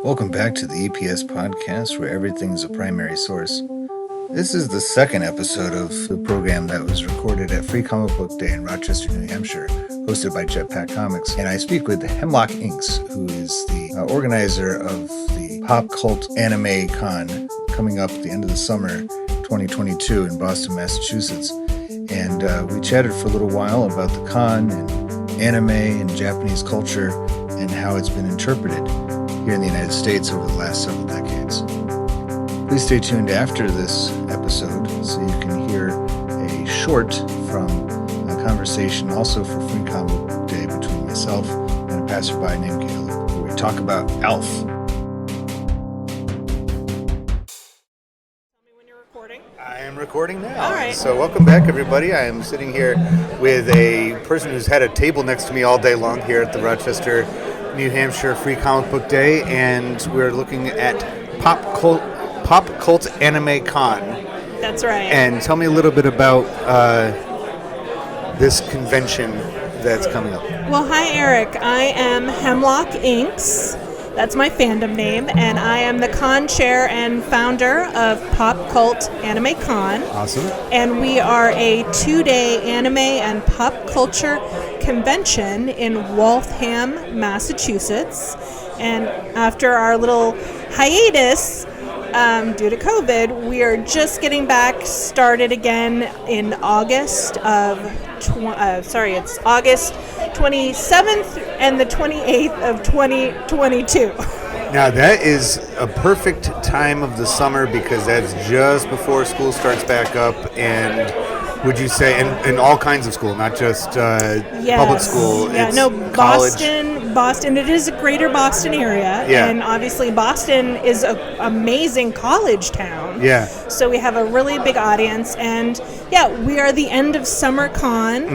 Welcome back to the EPS podcast, where everything's a primary source. This is the second episode of the program that was recorded at Free Comic Book Day in Rochester, New Hampshire, hosted by Jetpack Comics. And I speak with Hemlock Inyx, who is the organizer of the PopCultAnime Con, coming up at the end of the summer 2022 in Boston, Massachusetts. And we chatted for a little while about the con and anime and Japanese culture and how it's been interpreted here in the United States over the last several decades. Please stay tuned after this episode so you can hear a short from a conversation also for Free Comic Book Day between myself and a passerby named Caleb, where we talk about Alf. I am recording now. All right. So welcome back, everybody. I am sitting here with a person who's had a table next to me all day long here at the Rochester, New Hampshire Free Comic Book Day, and we're looking at PopCultAnime Con. That's right. And tell me a little bit about this convention that's coming up. Well, hi, Eric. I am Hemlock Inyx. That's my fandom name, and I am the con chair and founder of PopCultAnime Con. Awesome. And we are a 2-day anime and pop culture convention in Waltham, Massachusetts. And after our little hiatus due to COVID, we are just getting back started again in August of it's August 27th and the 28th of 2022. Now that is a perfect time of the summer because that's just before school starts back up, and would you say, and all kinds of school, not just public school? Yeah, it's no, college. Boston, it is a greater Boston area, yeah. And obviously Boston is an amazing college town. Yeah. So we have a really big audience, and yeah, we are the end of summer con,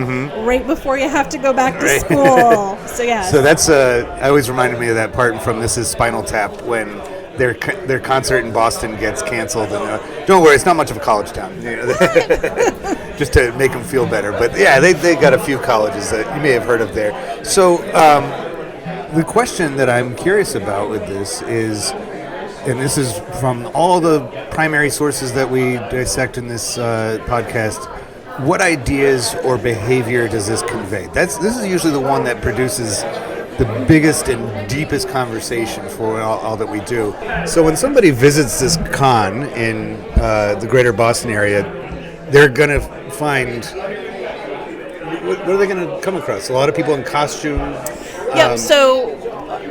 right before you have to go back to school. So yeah. So that's I always reminded me of that part from This Is Spinal Tap when their concert in Boston gets canceled, and don't worry, it's not much of a college town, just to make them feel better. But yeah, they got a few colleges that you may have heard of there. So the question that I'm curious about with this is, and this is from all the primary sources that we dissect in this podcast, what ideas or behavior does this convey? This is usually the one that produces the biggest and deepest conversation for all that we do. So when somebody visits this con in the greater Boston area, they're going to find, what are they going to come across? A lot of people in costume. Yep, so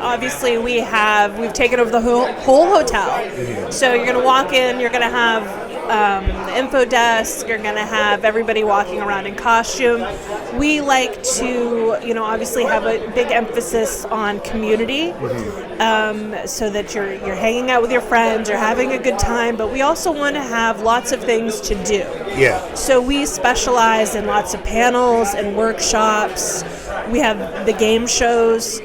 obviously we've taken over the whole hotel. Mm-hmm. So you're going to walk in, you're going to have the info desk, you're going to have everybody walking around in costume. We like to, obviously have a big emphasis on community, so that you're hanging out with your friends, you're having a good time, but we also want to have lots of things to do. Yeah. So we specialize in lots of panels and workshops. We have the game shows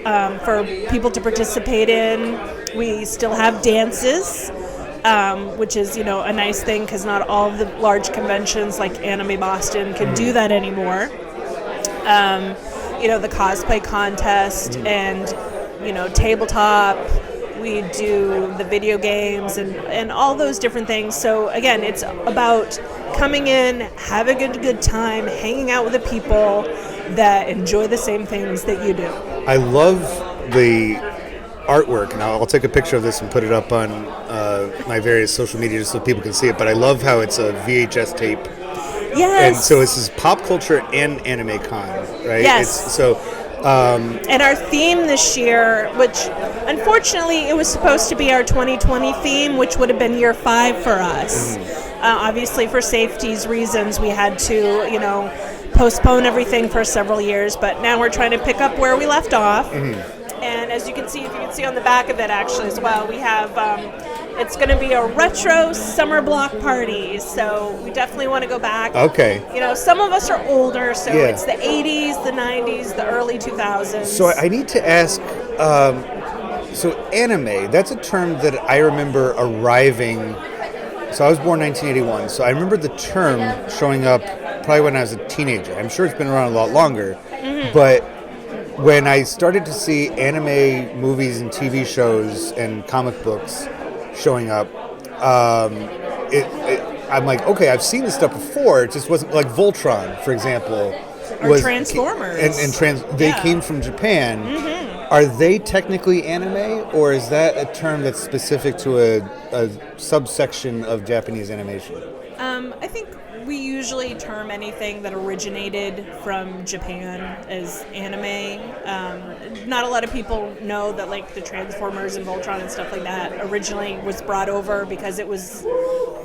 for people to participate in. We still have dances, which is, a nice thing because not all of the large conventions like Anime Boston can do that anymore. The cosplay contest and, tabletop. We do the video games and all those different things. So again, it's about coming in, having a good time, hanging out with the people that enjoy the same things that you do. I love the artwork, and I'll take a picture of this and put it up on my various social media just so people can see it, but I love how it's a VHS tape. Yes. And so this is Pop Culture and Anime Con, right? Yes. And our theme this year, which unfortunately it was supposed to be our 2020 theme, which would have been year 5 for us. Obviously for safety's reasons, we had to, postpone everything for several years, but now we're trying to pick up where we left off. And as you can see, if you can see on the back of it actually as well, we have, it's going to be a retro summer block party. So we definitely want to go back. Okay. Some of us are older, so it's the 80s, the 90s, the early 2000s. So I need to ask, so anime, that's a term that I remember arriving. So I was born 1981, so I remember the term showing up probably when I was a teenager. I'm sure it's been around a lot longer, but when I started to see anime movies and TV shows and comic books showing up, I'm like, okay, I've seen this stuff before. It just wasn't like Voltron, for example. Or Transformers. They came from Japan. Mm-hmm. Are they technically anime, or is that a term that's specific to a subsection of Japanese animation? I think we usually term anything that originated from Japan as anime. Not a lot of people know that like the Transformers and Voltron and stuff like that originally was brought over because it was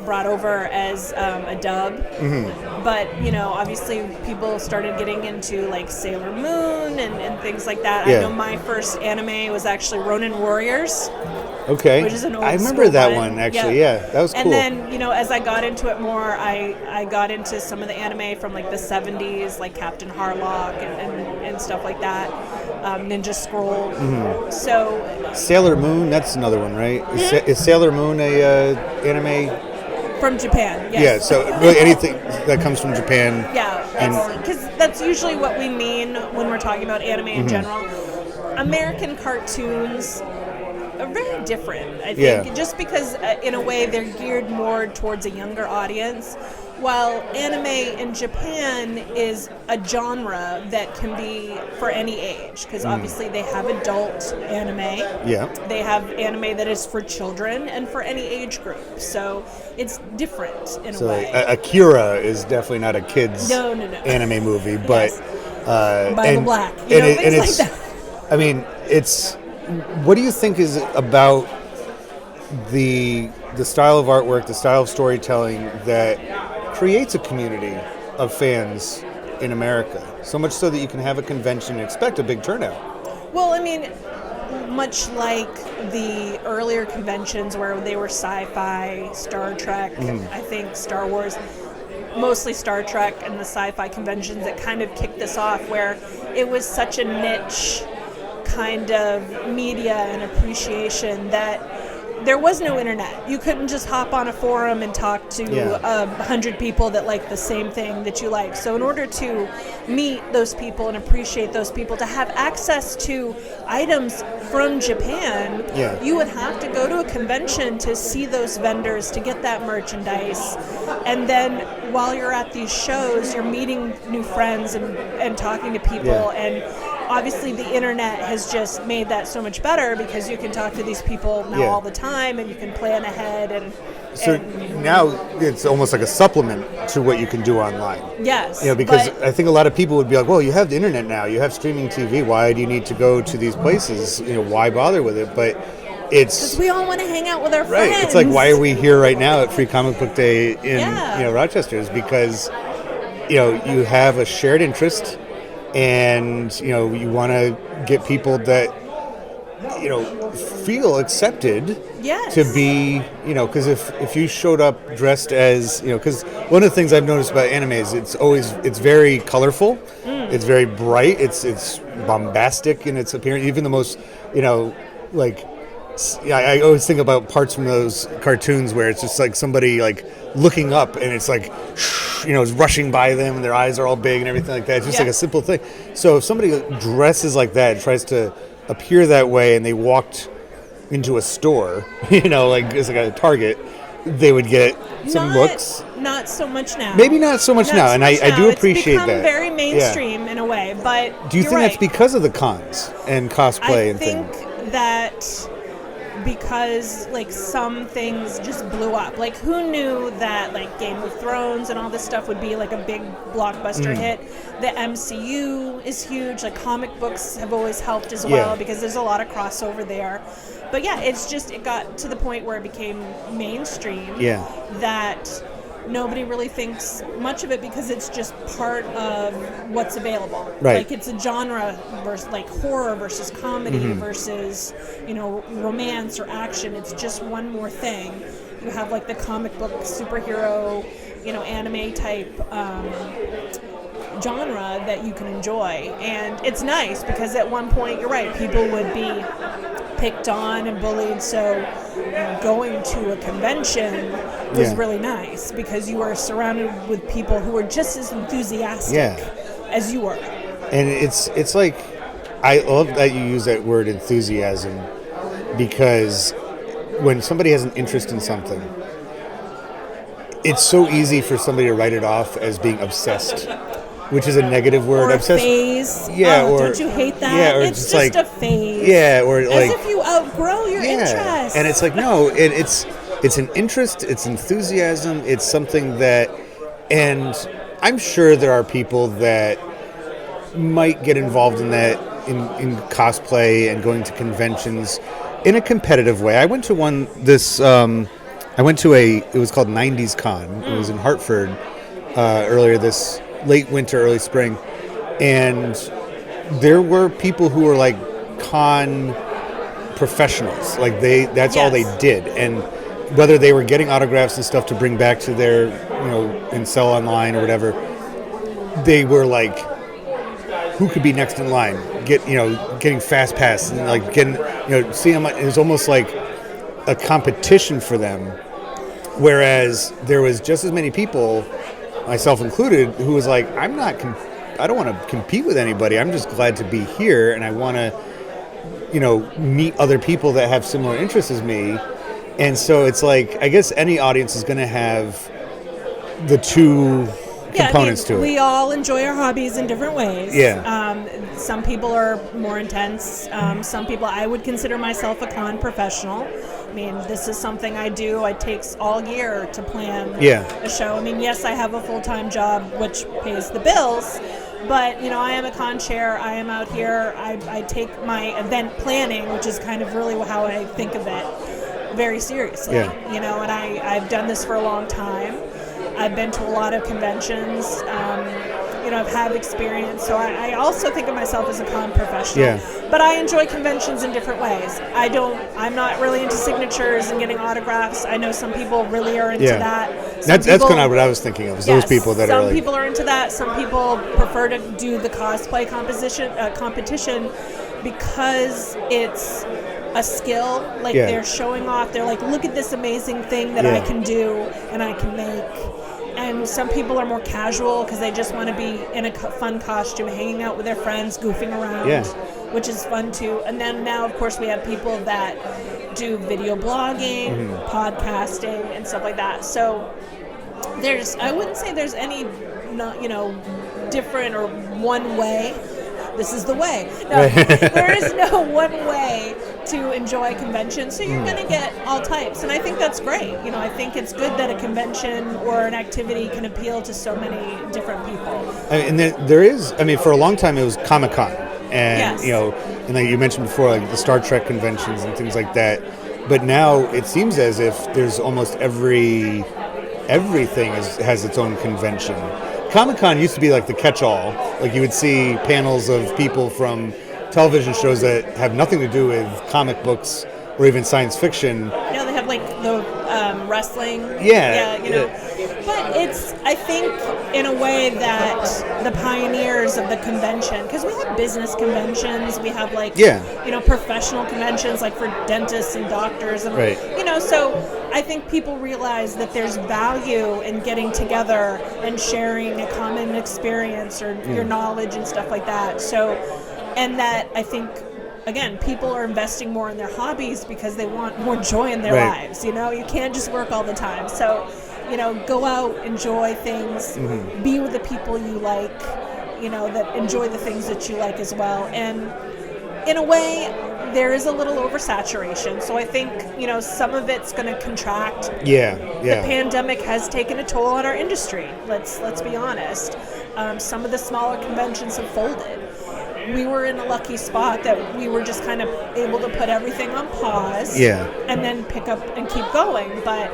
brought over as a dub. Mm-hmm. But, obviously people started getting into like Sailor Moon and things like that. Yeah. I know my first anime was actually Ronin Warriors. Okay. Which is an old I remember that one actually. Yeah, that was cool. And then, as I got into it more, I got into some of the anime from like the 70s, like Captain Harlock and stuff like that. Ninja Scroll. Mm-hmm. So Sailor Moon, that's another one, right? Mm-hmm. Is Sailor Moon a anime? From Japan, yes. Yeah, so really anything that comes from Japan. Yeah, because that's usually what we mean when we're talking about anime in general. American cartoons are very different, I think, just because in a way they're geared more towards a younger audience, while anime in Japan is a genre that can be for any age, because obviously they have adult anime, they have anime that is for children and for any age group, so it's different in a way. Akira is definitely not a kid's anime movie, but By the Black, things like that. I mean, what do you think is about the style of artwork, the style of storytelling that creates a community of fans in America? So much so that you can have a convention and expect a big turnout. Well, I mean, much like the earlier conventions where they were sci-fi, Star Trek, I think Star Wars, mostly Star Trek and the sci-fi conventions that kind of kicked this off, where it was such a niche kind of media and appreciation that there was no internet. You couldn't just hop on a forum and talk to 100 people that like the same thing that you like. So in order to meet those people and appreciate those people, to have access to items from Japan, you would have to go to a convention to see those vendors, to get that merchandise. And then while you're at these shows, you're meeting new friends and talking to people. And obviously the internet has just made that so much better, because you can talk to these people now all the time, and you can plan ahead. So now it's almost like a supplement to what you can do online. Yes. Because I think a lot of people would be like, well, you have the internet now, you have streaming TV, why do you need to go to these places? Why bother with it? But it's because we all want to hang out with our friends. Right. It's like, why are we here right now at Free Comic Book Day in Rochester? Is because you have a shared interest, and you want to get people that feel accepted to be, because if you showed up dressed as, because one of the things I've noticed about anime is it's very colorful, it's very bright, it's bombastic in its appearance, even the most, I always think about parts from those cartoons where it's just like somebody like looking up, and it's like, it's rushing by them, and their eyes are all big and everything like that. It's just like a simple thing. So if somebody dresses like that, tries to appear that way, and they walked into a store, like it's like a Target, they would get some looks. Not so much now. Maybe not so much now, and I do appreciate that. It's become very mainstream in a way, but do you think that's because of the cons and cosplay and things? I think that because like some things just blew up. Like, who knew that like Game of Thrones and all this stuff would be like a big blockbuster hit? The MCU is huge. Like, comic books have always helped as well, because there's a lot of crossover there. But it got to the point where it became mainstream that nobody really thinks much of it, because it's just part of what's available. Right. Like, it's a genre versus like horror versus comedy versus, romance or action. It's just one more thing. You have like the comic book superhero, anime type genre that you can enjoy. And it's nice because at one point, you're right, people would be picked on and bullied, so going to a convention was really nice because you were surrounded with people who were just as enthusiastic as you were. And it's like, I love that you use that word enthusiasm, because when somebody has an interest in something, it's so easy for somebody to write it off as being obsessed, which is a negative word. Or obsessed. Phase. Yeah. Oh, or don't you hate that? Yeah. Or it's just like a phase. Yeah. Or like as if you outgrow your interest. And it's like no. It's an interest. It's enthusiasm. It's something that, and I'm sure there are people that might get involved in that in cosplay and going to conventions in a competitive way. I went to one it was called 90s Con. It was in Hartford earlier this late winter, early spring, and there were people who were like con professionals. Like that's all they did, and whether they were getting autographs and stuff to bring back to their, and sell online or whatever, they were like, who could be next in line? Getting fast pass and like getting, seeing them. It was almost like a competition for them. Whereas there was just as many people, myself included, who was like, I don't want to compete with anybody. I'm just glad to be here, and I want to, meet other people that have similar interests as me. And so it's like, I guess any audience is going to have the two components to it. We all enjoy our hobbies in different ways. Yeah. Some people are more intense. Some people, I would consider myself a con professional. I mean, this is something I do. It takes all year to plan a show. I mean, yes, I have a full-time job which pays the bills, but, I am a con chair. I am out here. I take my event planning, which is kind of really how I think of it, very seriously. Yeah. And I've done this for a long time. I've been to a lot of conventions. I've had experience, so I also think of myself as a con professional. Yeah. But I enjoy conventions in different ways. I'm not really into signatures and getting autographs. I know some people really are into that. That's kind of what I was thinking of. Those people that are like... Some people are into that. Some people prefer to do the cosplay competition because it's a skill. Like they're showing off. They're like, look at this amazing thing that I can do and I can make. And some people are more casual because they just want to be in a fun costume, hanging out with their friends, goofing around, which is fun too. And then now, of course, we have people that do video blogging, podcasting, and stuff like that. So I wouldn't say there's any, different or one way. This is the way. No, there is no one way to enjoy conventions, so you're going to get all types, and I think that's great. I think it's good that a convention or an activity can appeal to so many different people. And there is, for a long time it was Comic-Con, and and like you mentioned before, like the Star Trek conventions and things like that. But now it seems as if there's almost everything has its own convention. Comic-Con used to be like the catch-all. Like you would see panels of people from television shows that have nothing to do with comic books or even science fiction. They have like the wrestling. But it's, I think, in a way that the pioneers of the convention, because we have business conventions, we have like, professional conventions like for dentists and doctors. And, so I think people realize that there's value in getting together and sharing a common experience or your knowledge and stuff like that. So, and that I think, again, people are investing more in their hobbies because they want more joy in their lives. You can't just work all the time. So, go out, enjoy things, be with the people you like, that enjoy the things that you like as well. And in a way, there is a little oversaturation. So I think, some of it's going to contract. The pandemic has taken a toll on our industry. Let's be honest. Some of the smaller conventions have folded. We were in a lucky spot that we were just kind of able to put everything on pause and then pick up and keep going. But,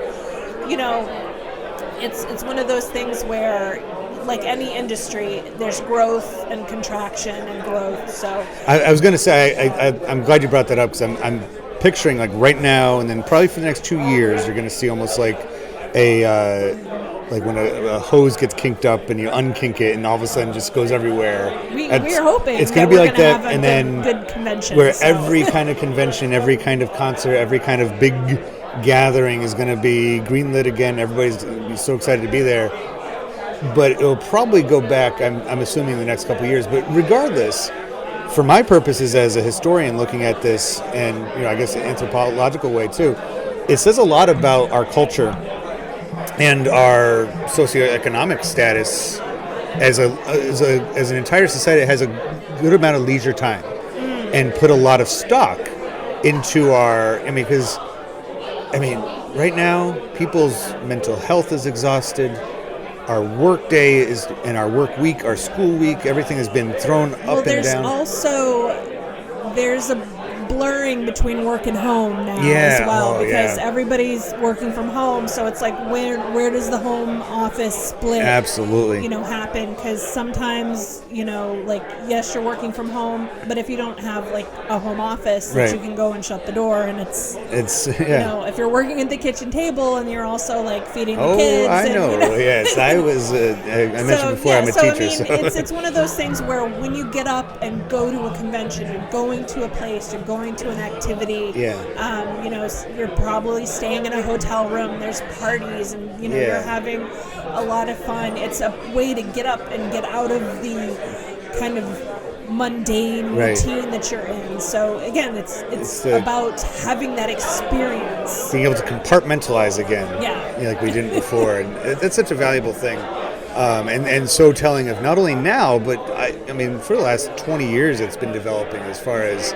it's one of those things where, like any industry, there's growth and contraction and growth. So I was going to say, I'm glad you brought that up, because I'm picturing like right now and then probably for the next 2 years, you're going to see almost like like when a hose gets kinked up and you unkink it and all of a sudden just goes everywhere. We're hoping it's going to be like that, and then good convention where every kind of convention, every kind of concert, every kind of big gathering is going to be greenlit again. Everybody's going to be so excited to be there. But it'll probably go back, I'm assuming, in the next couple of years. But regardless, for my purposes as a historian looking at this, and I guess an anthropological way too, it says a lot about our culture and our socioeconomic status as an entire society that has a good amount of leisure time and put a lot of stock into because right now people's mental health is exhausted. Our work day and our work week, our school week, everything has been thrown up and down. There's a blurring between work and home now as well, because everybody's working from home, so it's like where does the home office split happen? Because sometimes yes, you're working from home, but if you don't have a home office that you can go and shut the door, and it's if you're working at the kitchen table and you're also feeding the kids. I mentioned before, I'm a teacher. It's one of those things where when you get up and go to a convention, you're going to a place, you're going to an activity, you're probably staying in a hotel room, there's parties, and you're having a lot of fun. It's a way to get up and get out of the kind of mundane routine that you're in. So again, it's about having that experience, being able to compartmentalize again, like we didn't before, and that's such a valuable thing. And so telling of not only now, but for the last 20 years it's been developing, as far as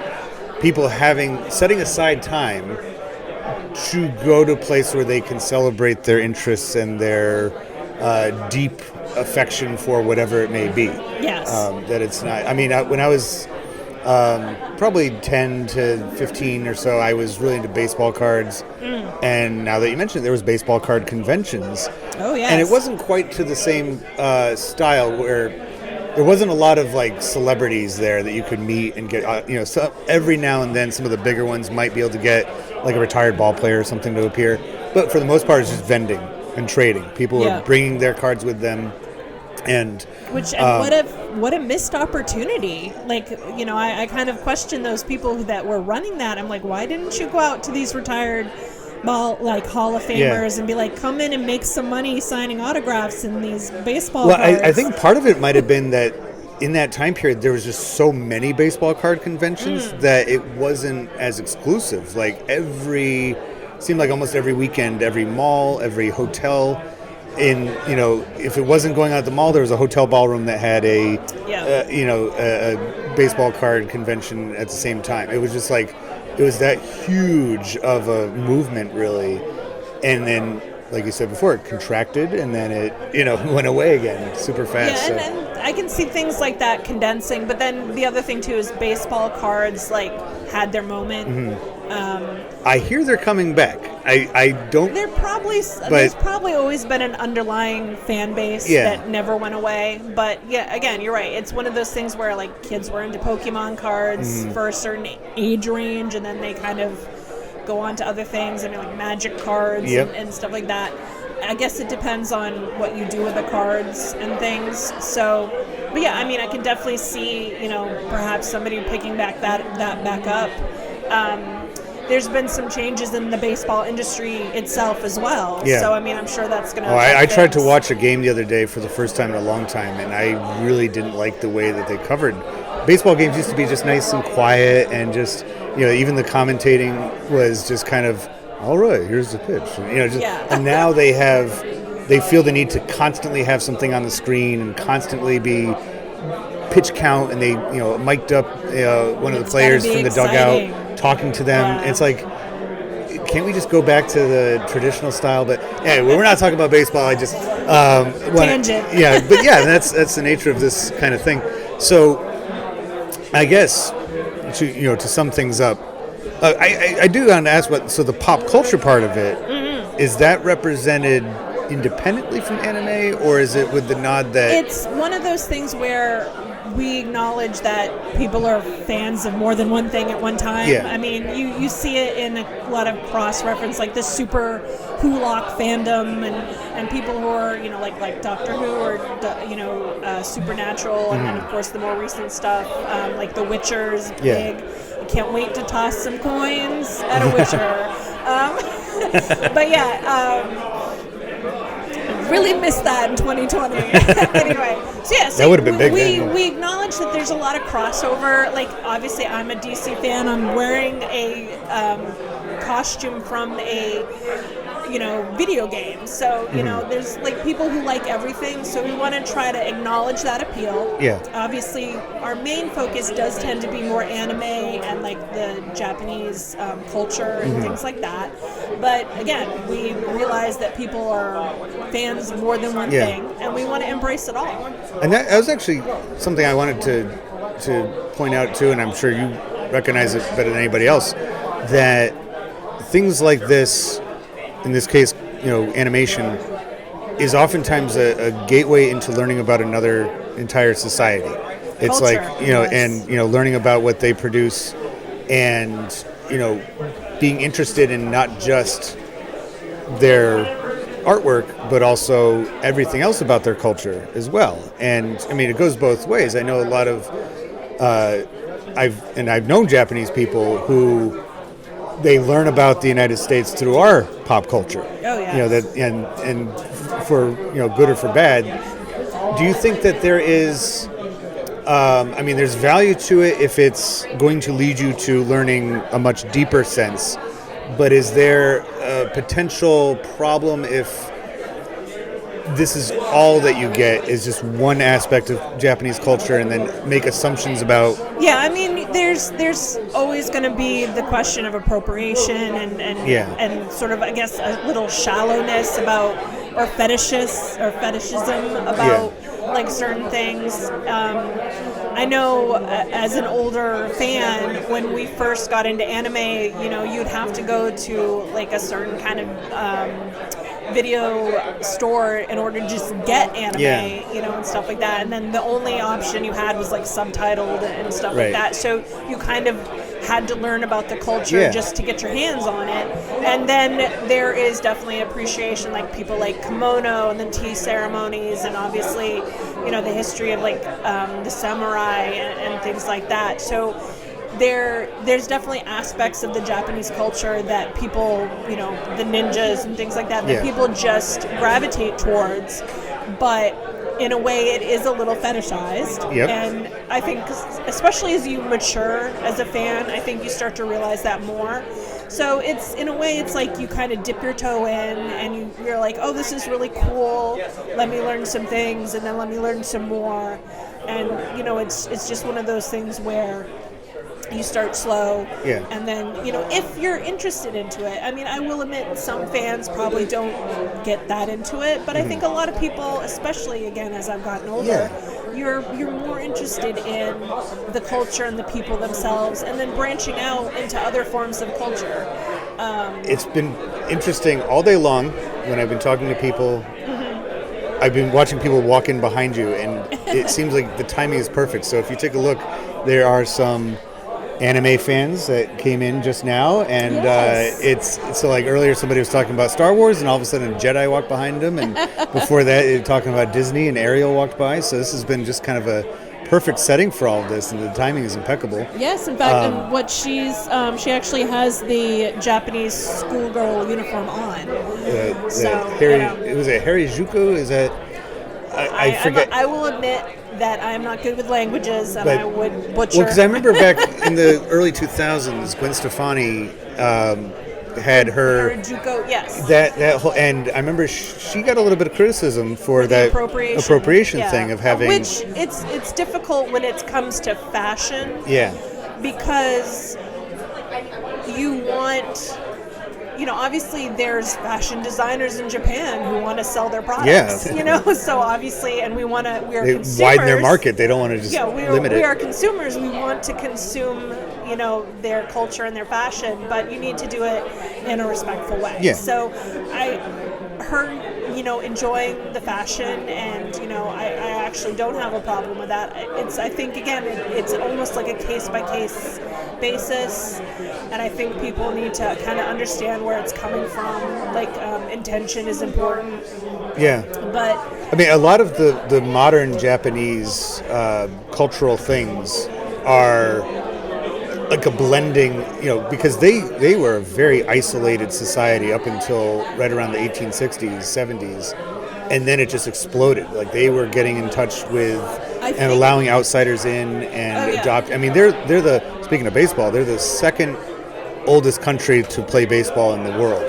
people setting aside time to go to a place where they can celebrate their interests and their deep affection for whatever it may be. Yes. That it's not. When I was probably 10 to 15 or so, I was really into baseball cards. And now that you mentioned it, there was baseball card conventions. Oh, yes. And it wasn't quite to the same style, where there wasn't a lot of celebrities there that you could meet and get. So every now and then, some of the bigger ones might be able to get a retired ball player or something to appear. But for the most part, it's just vending and trading. People were bringing their cards with them, and what a missed opportunity. I kind of question those people that were running that. I'm like, why didn't you go out to these retired Hall of Famers and be like, come in and make some money signing autographs in these baseball cards? I think part of it might have been that in that time period there was just so many baseball card conventions that it wasn't as exclusive. Seemed like almost every weekend, every mall, every hotel, if it wasn't going out at the mall, there was a hotel ballroom that had a baseball card convention at the same time. It was just it was that huge of a movement, really. And then, like you said before, it contracted, and then it, went away again super fast. Yeah, and I can see things like that condensing. But then the other thing, too, is baseball cards, had their moment. Mm-hmm. I hear they're coming back. I don't... There's probably always been an underlying fan base that never went away. But, again, you're right. It's one of those things where, kids were into Pokemon cards for a certain age range, and then they kind of go on to other things, Magic cards and stuff like that. I guess it depends on what you do with the cards and things. So, but I can definitely see, perhaps somebody picking that back up. There's been some changes in the baseball industry itself as well. Yeah. So, I'm sure that's going to I tried to watch a game the other day for the first time in a long time, and I really didn't like the way that they covered. Baseball games used to be just nice and quiet, and just, even the commentating was just kind of, all right, here's the pitch. And now they feel the need to constantly have something on the screen and constantly be pitch count, and they, mic'd up one of the players from the dugout talking to them. Yeah. It's can't we just go back to the traditional style? But anyway, we're not talking about baseball. I just tangent. That's the nature of this kind of thing. So I guess to sum things up, I do want to ask the pop culture part of it, is that represented independently from anime, or is it with the nod that it's one of those things where we acknowledge that people are fans of more than one thing at one time? Yeah. You see it in a lot of cross-reference, like the super Hemlock fandom, and people who are, like Doctor Who, or, Supernatural, and then, of course, the more recent stuff, like The Witcher's big. I can't wait to toss some coins at a Witcher. I really missed that in 2020. Anyway. So yeah, that would have been big. We acknowledge that there's a lot of crossover. Like, obviously, I'm a DC fan. I'm wearing a costume from a video game. So there's like people who like everything. So we want to try to acknowledge that appeal. Yeah. Obviously, our main focus does tend to be more anime and like the Japanese culture and things like that. But again, we realize that people are fans of more than one thing, and we want to embrace it all. And that was actually something I wanted to point out too, and I'm sure you recognize it better than anybody else, that things like this, in this case, animation, is oftentimes a gateway into learning about another entire society. It's Culture, like, yes. and, learning about what they produce and, being interested in not just their artwork, but also everything else about their culture as well. And I mean, it goes both ways. I know a lot of, I've known Japanese people who they learn about the United States through our pop culture. Oh yeah. And for good or for bad. Do you think that there is? There's value to it if it's going to lead you to learning a much deeper sense. But is there a potential problem if this is all that you get is just one aspect of Japanese culture and then make assumptions about? Yeah, I mean, there's always going to be the question of appropriation and sort of, I guess, a little shallowness about, or fetishism about like certain things. I know as an older fan, when we first got into anime, you'd have to go to like a certain kind of video store in order to just get anime, and stuff like that. And then the only option you had was like subtitled and stuff like that. So you kind of had to learn about the culture just to get your hands on it. And then there is definitely appreciation, like people like kimono and then tea ceremonies, and obviously, the history of like the samurai and things like that. So there's definitely aspects of the Japanese culture that people, the ninjas and things like that, that people just gravitate towards. But in a way, it is a little fetishized. Yep. And I think, especially as you mature as a fan, I think you start to realize that more. So it's, in a way, it's like you kind of dip your toe in and you're like, oh, this is really cool. Let me learn some things, and then let me learn some more. And, it's just one of those things where you start slow, and then, if you're interested into it. I mean, I will admit some fans probably don't get that into it, but I think a lot of people, especially, again, as I've gotten older, you're more interested in the culture and the people themselves, and then branching out into other forms of culture. It's been interesting all day long when I've been talking to people. I've been watching people walk in behind you, and it seems like the timing is perfect. So if you take a look, there are some anime fans that came in just now, and it's so like earlier somebody was talking about Star Wars, and all of a sudden a Jedi walked behind them, and before that they were talking about Disney, and Ariel walked by. So this has been just kind of a perfect setting for all of this, and the timing is impeccable. Yes, in fact, and what she actually has the Japanese schoolgirl uniform on. Was it Harajuku? Is that I forget. I will admit that I am not good with languages, and I would butcher. Well, because I remember back in the early 2000s, Gwen Stefani had her Harajuku, yes. That whole, and I remember she got a little bit of criticism for that appropriation thing of having, which it's difficult when it comes to fashion. Yeah. Because you want. Obviously there's fashion designers in Japan who want to sell their products, so obviously, and we are consumers. They widen their market. They don't want to just limit it. We are consumers. We want to consume, their culture and their fashion, but you need to do it in a respectful way. Yeah. So her, enjoying the fashion, and, I actually don't have a problem with that. I think, again, it's almost like a case-by-case basis, and I think people need to kind of understand where it's coming from. Like, intention is important. Yeah. But I mean, a lot of the modern Japanese cultural things are like a blending, because they were a very isolated society up until right around the 1860s, 70s. and then it just exploded. Like they were getting in touch with and allowing outsiders in and adopt. I mean, they're speaking of baseball, they're the second oldest country to play baseball in the world.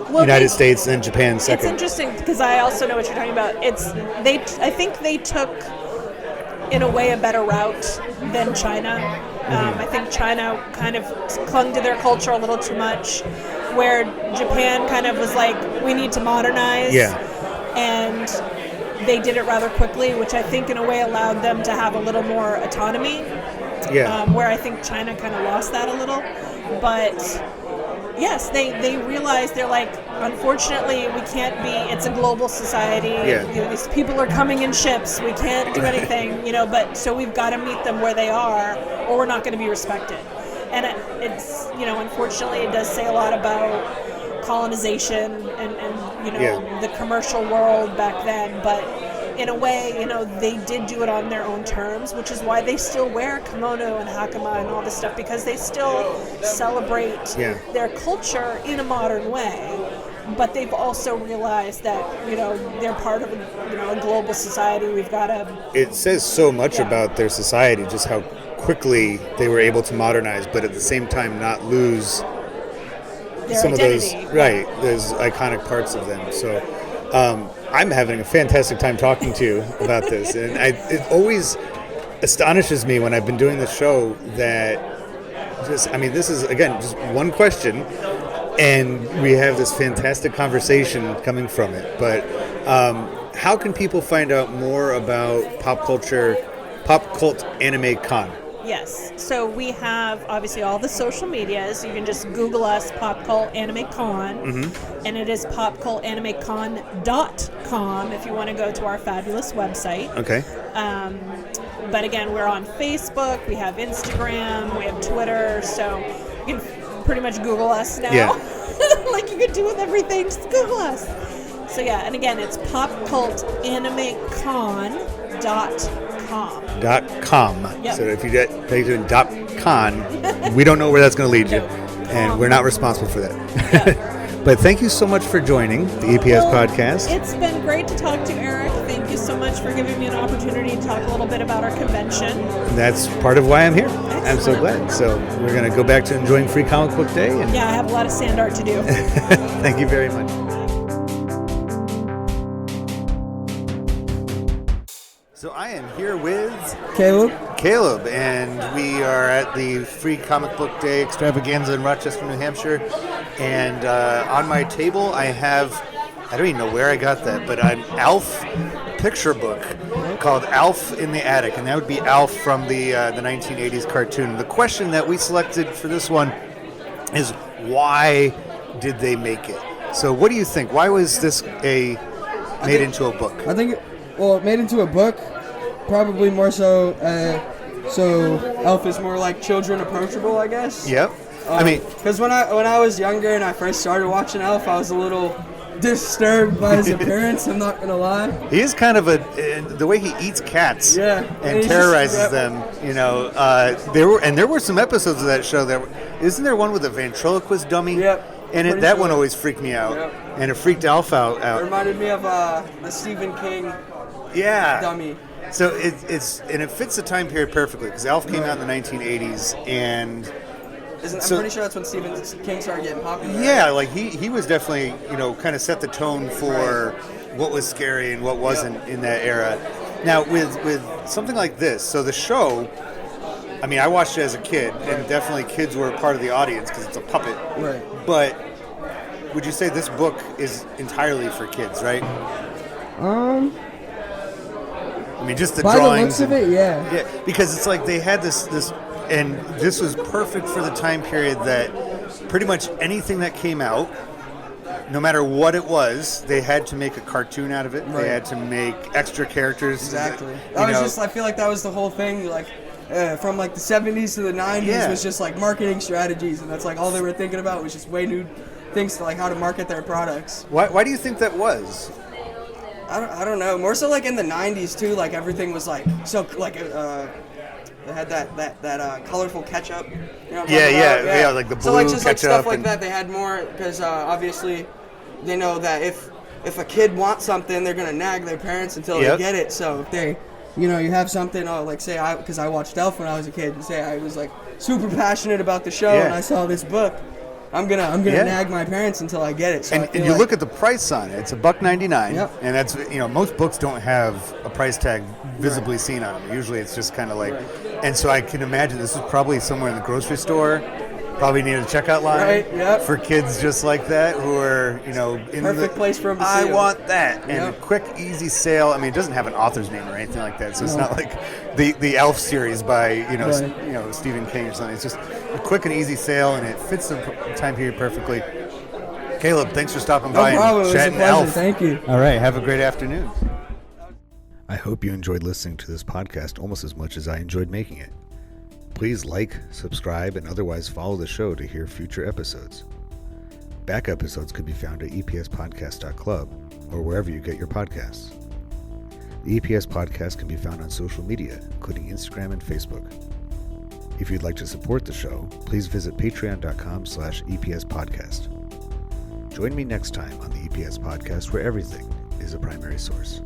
United States and Japan second. It's interesting because I also know what you're talking about. I think they took, in a way, a better route than China. I think China kind of clung to their culture a little too much, where Japan kind of was like, we need to modernize. Yeah. And they did it rather quickly, which I think in a way allowed them to have a little more autonomy. Yeah. Where I think China kind of lost that a little. But yes, they realized, they're like, unfortunately, we can't be, it's a global society. Yeah. You know, these people are coming in ships. We can't do anything, but so we've got to meet them where they are, or we're not going to be respected. And it's, unfortunately, it does say a lot about colonization and the commercial world back then. But in a way, they did do it on their own terms, which is why they still wear kimono and hakama and all this stuff, because they still celebrate their culture in a modern way. But they've also realized that, they're part of a global society. We've got to... It says so much about their society, just how quickly they were able to modernize, but at the same time not lose their some identity. of those iconic parts of them. So I'm having a fantastic time talking to you about this, and it always astonishes me when I've been doing the show that this is, again, just one question, and we have this fantastic conversation coming from it. But how can people find out more about PopCultAnime Con? Yes. So we have obviously all the social medias. You can just Google us, PopCultAnime Con, and it is PopCultAnimeCon.com if you want to go to our fabulous website. Okay. But again, we're on Facebook, we have Instagram, we have Twitter, so you can pretty much Google us now. Yeah. Like you could do with everything, just Google us. So yeah, and again, it's PopCultAnimeCon.com. .com. Yep. So if you get .con, we don't know where that's going to lead you, and we're not responsible for that. Yep. But thank you so much for joining the EPS podcast. It's been great to talk to Eric. Thank you so much for giving me an opportunity to talk a little bit about our convention. That's part of why I'm here. Excellent. I'm so glad. So we're going to go back to enjoying Free Comic Book Day. And yeah, I have a lot of sand art to do. Thank you very much. So I am here with Caleb, and we are at the Free Comic Book Day extravaganza in Rochester, New Hampshire. And on my table I have, I don't even know where I got that, but an Alf picture book called Alf in the Attic, and that would be Alf from the 1980s cartoon. The question that we selected for this one is, why did they make it? So what do you think? Why was this made into a book? I think, made into a book, probably more so Elf is more like children approachable, I guess. Yep. Because when I was younger and I first started watching Elf, I was a little disturbed by his appearance, I'm not gonna lie. He is kind of the way he eats cats and terrorizes them, there were some episodes of that show isn't there one with a ventriloquist dummy? Yep. And that one always freaked me out. Yep. And it freaked Alf out. It reminded me of the Stephen King dummy. So it fits the time period perfectly, because Alf came out in the 1980s, and I'm pretty sure that's when Stephen King started getting popular. Yeah, like he was definitely, kind of set the tone for what was scary and what wasn't in that era. Now, with something like this, so the show, I watched it as a kid, and definitely kids were a part of the audience because it's a puppet. Right. But would you say this book is entirely for kids, right? Just the by drawings. By the looks of it, yeah. Yeah, because it's like they had this, and this was perfect for the time period that pretty much anything that came out, no matter what it was, they had to make a cartoon out of it. Right. They had to make extra characters. Exactly. I feel like that was the whole thing, like, from like the 70s to the 90s was just like marketing strategies, and that's like all they were thinking about was just way new things to like how to market their products. Why do you think that was? I don't know. More so like in the 90s too, like everything was like so like they had that colorful ketchup. Like the blue so like just ketchup like stuff like that they had more because obviously they know that if if a kid wants something, they're gonna nag their parents until they get it. So if they, you have something, like say because I watched Elf when I was a kid, and say I was like super passionate about the show and I saw this book, I'm gonna nag my parents until I get it. So and you look at the price on it; it's $1.99, and that's most books don't have a price tag visibly seen on them. Usually, it's just kind of like, and so I can imagine this is probably somewhere in the grocery store. Probably near the checkout line for kids just like that who are, in perfect place for them to see I want that. And a quick, easy sale. I mean, it doesn't have an author's name or anything like that, so it's not like the Elf series by, Stephen King or something. It's just a quick and easy sale, and it fits the time period perfectly. Caleb, thanks for stopping by and chatting Elf. Thank you. All right, have a great afternoon. I hope you enjoyed listening to this podcast almost as much as I enjoyed making it. Please like, subscribe, and otherwise follow the show to hear future episodes. Back episodes can be found at epspodcast.club or wherever you get your podcasts. The EPS podcast can be found on social media, including Instagram and Facebook. If you'd like to support the show, please visit patreon.com/EPSpodcast. Join me next time on the EPS podcast, where everything is a primary source.